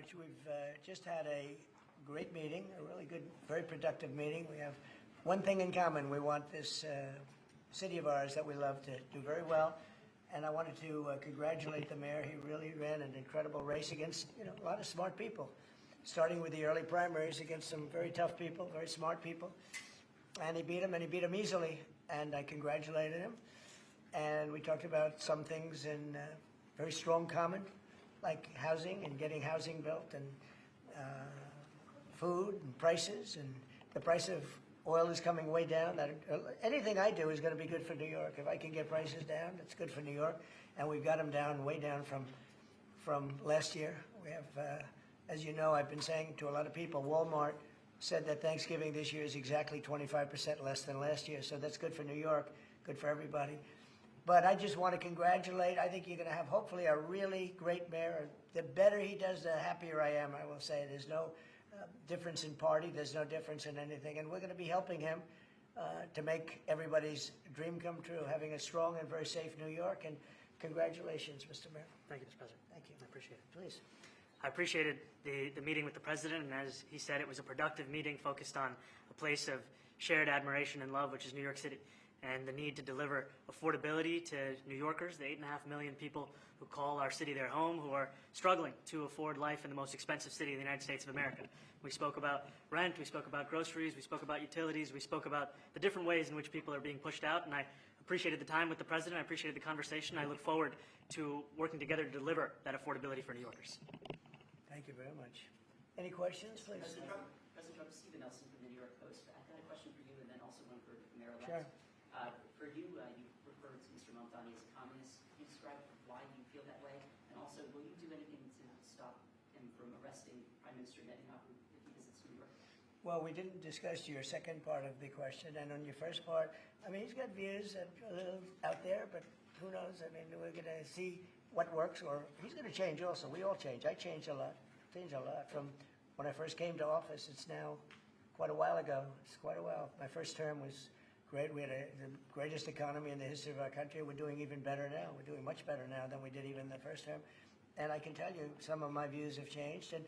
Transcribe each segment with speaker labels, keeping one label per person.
Speaker 1: much. We've just had a great meeting, a really good, very productive meeting. We have one thing in common. We want this city of ours that we love to do very well. And I wanted to congratulate the mayor. He really ran an incredible race against, a lot of smart people, starting with the early primaries against some very tough people, very smart people. And he beat them easily. And I congratulated him. And we talked about some things in very strong common, like housing and getting housing built, and food and prices, and the price of oil is coming way down. Anything I do is going to be good for New York. If I can get prices down, it's good for New York, and we've got them down, way down from last year. We have, as you know, I've been saying to a lot of people, Walmart said that Thanksgiving this year is exactly 25% less than last year, so that's good for New York, good for everybody. But I just want to congratulate. I think you're going to have, hopefully, a really great mayor. The better he does, the happier I am, I will say. There's no difference in party. There's no difference in anything. And we're going to be helping him to make everybody's dream come true, having a strong and very safe New York. And congratulations, Mr. Mayor.
Speaker 2: Thank you, Mr. President.
Speaker 1: Thank you.
Speaker 2: I appreciate it.
Speaker 1: Please.
Speaker 2: I appreciated the meeting with the president, and as he said, it was a productive meeting focused on a place of shared admiration and love, which is New York City, and the need to deliver affordability to New Yorkers, the 8.5 million people who call our city their home, who are struggling to afford life in the most expensive city in the United States of America. We spoke about rent, we spoke about groceries, we spoke about utilities, we spoke about the different ways in which people are being pushed out, and I appreciated the time with the president, I appreciated the conversation. I look forward to working together to deliver that affordability for New Yorkers.
Speaker 1: Thank you very much. Any questions, please?
Speaker 3: President Trump, Stephen Nelson from the New York Post. I've got a question for you and then also one for Mayor-elect.
Speaker 1: Sure.
Speaker 3: For you, you referred to Mr. Mamdani as a communist. Can you describe why you feel that way? And also, will you do anything to stop him from arresting Prime Minister Netanyahu if he visits New York?
Speaker 1: Well, we didn't discuss your second part of the question. And on your first part, I mean, he's got views that are a little out there, but who knows? I mean, we're going to see what works, or he's going to change also. We all change. I changed a lot. From when I first came to office. It's now quite a while ago. It's quite a while. My first term was great. We had the greatest economy in the history of our country. We're doing even better now. We're doing much better now than we did even the first term. And I can tell you some of my views have changed. And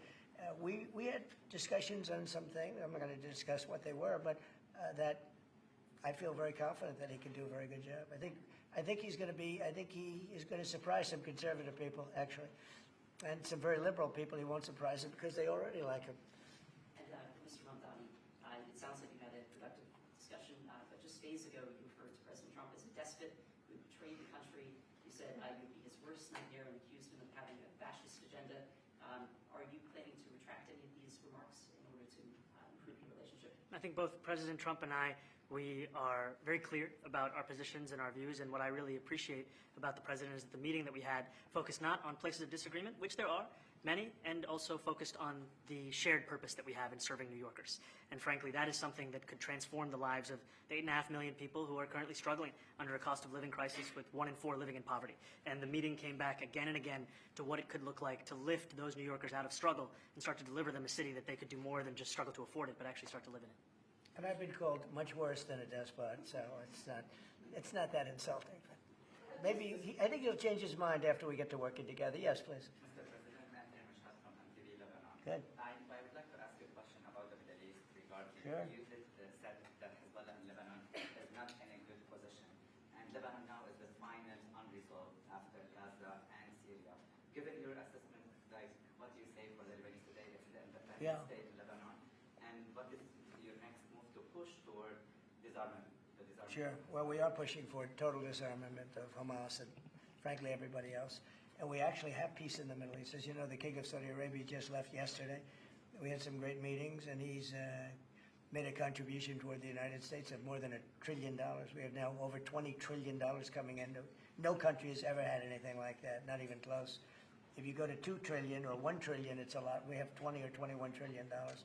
Speaker 1: we had discussions on some things. I'm not going to discuss what they were, but that I feel very confident that he can do a very good job. I think he's going to be. I think he is going to surprise some conservative people, actually, and some very liberal people. He won't surprise them because they already like him.
Speaker 3: And Mr. Mamdani, it sounds like you had a productive discussion, but just days ago you referred to President Trump as a despot who betrayed the country. You said you'd be his worst nightmare and accused him of having a fascist agenda. Are you planning to retract any of these remarks in order to improve your relationship?
Speaker 2: I think both President Trump and I, we are very clear about our positions and our views, and what I really appreciate about the president is that the meeting that we had focused not on places of disagreement, which there are many, and also focused on the shared purpose that we have in serving New Yorkers. And frankly, that is something that could transform the lives of the 8.5 million people who are currently struggling under a cost of living crisis, with 1 in 4 living in poverty. And the meeting came back again and again to what it could look like to lift those New Yorkers out of struggle and start to deliver them a city that they could do more than just struggle to afford it, but actually start to live in it.
Speaker 1: And I've been called much worse than a despot, so it's not that insulting. But maybe I think he'll change his mind after we get to working together. Yes, please.
Speaker 4: Mr. President, I'm Rashad from MTV Lebanon.
Speaker 1: Good.
Speaker 4: I would like to ask you a question about the Middle East regarding
Speaker 1: Sure.
Speaker 4: you said that Hezbollah in Lebanon is not in a good position, and Lebanon now is the final unresolved after Gaza and Syria. Given your assessment, like what do you say for the Lebanese today? It's the independent state in Lebanon, and what is your next move to push toward disarmament?
Speaker 1: Sure. Well, we are pushing for total disarmament of Hamas and, frankly, everybody else. And we actually have peace in the Middle East. As you know, the King of Saudi Arabia just left yesterday. We had some great meetings, and he's made a contribution toward the United States of more than $1 trillion. We have now over $20 trillion coming in. No country has ever had anything like that, not even close. If you go to 2 trillion or 1 trillion, it's a lot. We have 20 or 21 trillion dollars.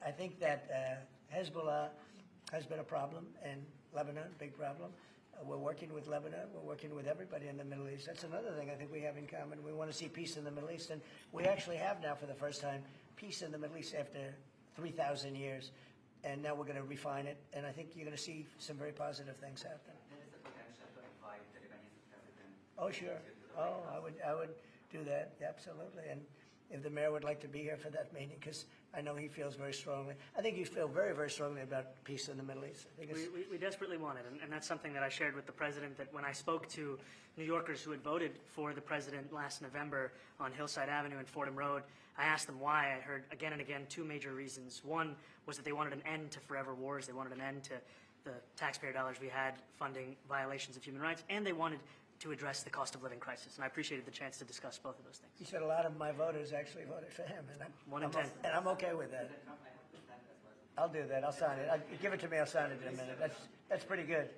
Speaker 1: I think that Hezbollah has been a problem in Lebanon, big problem. We're working with Lebanon. We're working with everybody in the Middle East. That's another thing I think we have in common. We want to see peace in the Middle East, and we actually have now, for the first time, peace in the Middle East after 3,000 years. And now we're going to refine it, and I think you're going to see some very positive things happen.
Speaker 4: There is a potential to invite the Lebanese president.
Speaker 1: Oh, sure. Oh, I would do that, absolutely. And if the mayor would like to be here for that meeting, because I know he feels very strongly. I think you feel very, very strongly about peace in the Middle East. I think it's,
Speaker 2: We desperately want it, and that's something that I shared with the president, that when I spoke to New Yorkers who had voted for the president last November on Hillside Avenue and Fordham Road, I asked them why. I heard again and again two major reasons. One was that they wanted an end to forever wars. They wanted an end to the taxpayer dollars we had funding violations of human rights, and they wanted to address the cost of living crisis. And I appreciated the chance to discuss both of those things.
Speaker 1: he said a lot of my voters actually voted for him, and
Speaker 2: One in 10.
Speaker 1: And I'm okay with that.
Speaker 4: President Trump, I hope to stand as well.
Speaker 1: I'll do that. I'll sign it. Give it to me. I'll sign it in a minute. That's pretty good.